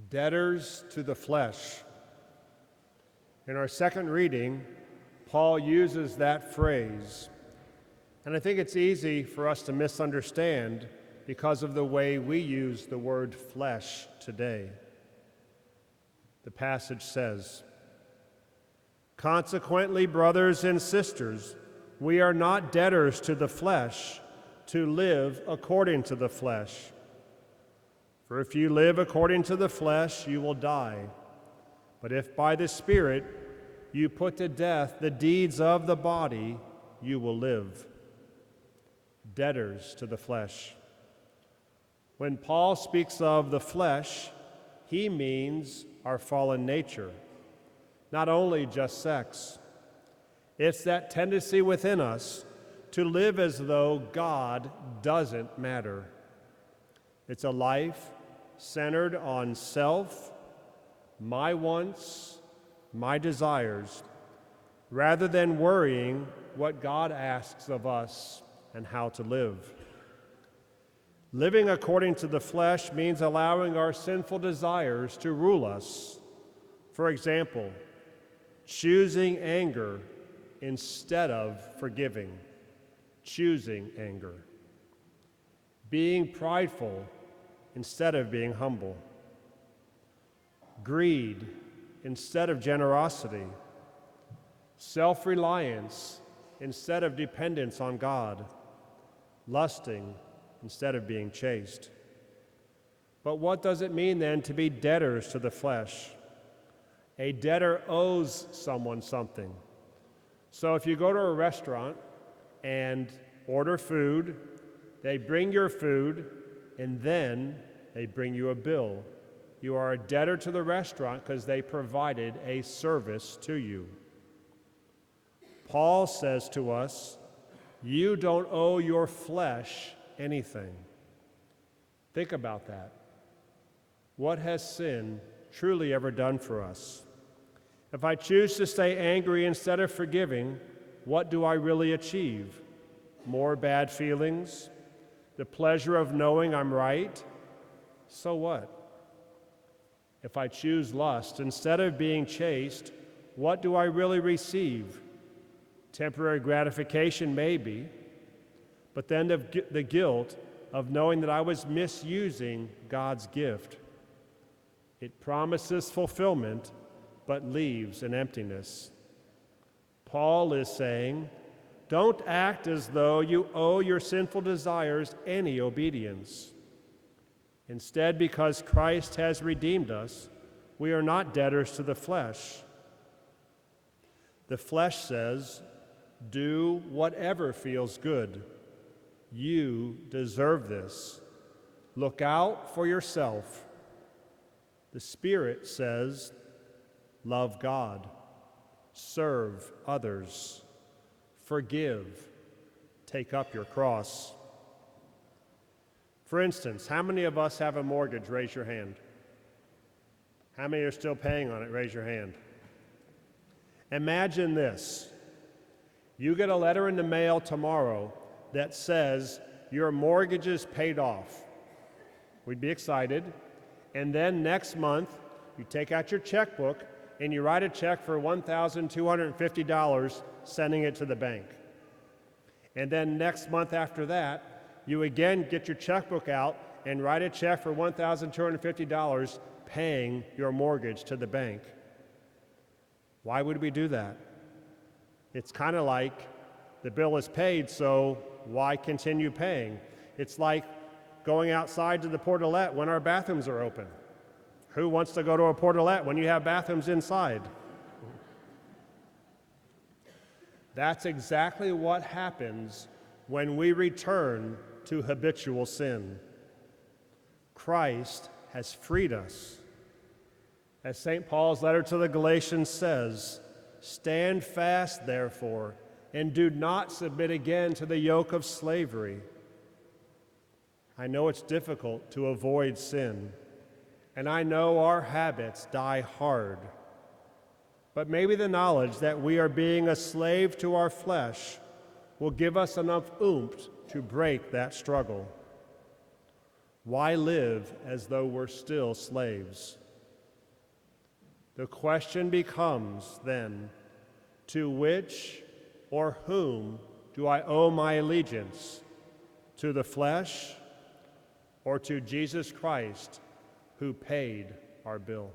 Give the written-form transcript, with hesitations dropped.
Debtors to the flesh. In our second reading, Paul uses that phrase, and I think it's easy for us to misunderstand because of the way we use the word flesh today. The passage says, "Consequently, brothers and sisters, we are not debtors to the flesh, to live according to the flesh. For if you live according to the flesh, you will die. But if by the Spirit you put to death the deeds of the body, you will live." Debtors to the flesh. When Paul speaks of the flesh, he means our fallen nature, not only just sex. It's that tendency within us to live as though God doesn't matter. It's a life centered on self, my wants, my desires, rather than worrying what God asks of us and how to live. Living according to the flesh means allowing our sinful desires to rule us. For example, choosing anger instead of forgiving, choosing anger. Being prideful instead of being humble. Greed instead of generosity. Self-reliance instead of dependence on God. Lusting instead of being chaste. But what does it mean then to be debtors to the flesh? A debtor owes someone something. So if you go to a restaurant and order food, they bring your food, and then they bring you a bill. You are a debtor to the restaurant because they provided a service to you. Paul says to us, you don't owe your flesh anything. Think about that. What has sin truly ever done for us? If I choose to stay angry instead of forgiving, what do I really achieve? More bad feelings? The pleasure of knowing I'm right? So what? If I choose lust instead of being chaste, what do I really receive? Temporary gratification, maybe, but then the guilt of knowing that I was misusing God's gift. It promises fulfillment, but leaves an emptiness. Paul is saying, don't act as though you owe your sinful desires any obedience. Instead, because Christ has redeemed us, we are not debtors to the flesh. The flesh says, do whatever feels good. You deserve this. Look out for yourself. The Spirit says, love God, serve others, forgive, take up your cross. For instance, how many of us have a mortgage? Raise your hand. How many are still paying on it? Raise your hand. Imagine this. You get a letter in the mail tomorrow that says your mortgage is paid off. We'd be excited. And then next month, you take out your checkbook and you write a check for $1,250, sending it to the bank. And then next month after that, you again get your checkbook out and write a check for $1,250, paying your mortgage to the bank. Why would we do that? It's kind of like the bill is paid, so why continue paying? It's like going outside to the portalette when our bathrooms are open. Who wants to go to a portalette when you have bathrooms inside? That's exactly what happens when we return to habitual sin. Christ has freed us. As St. Paul's letter to the Galatians says, stand fast, therefore, and do not submit again to the yoke of slavery. I know it's difficult to avoid sin, and I know our habits die hard. But maybe the knowledge that we are being a slave to our flesh will give us enough oomph to break that struggle. Why live as though we're still slaves? The question becomes, then, to which or whom do I owe my allegiance? To the flesh or to Jesus Christ, who paid our bill?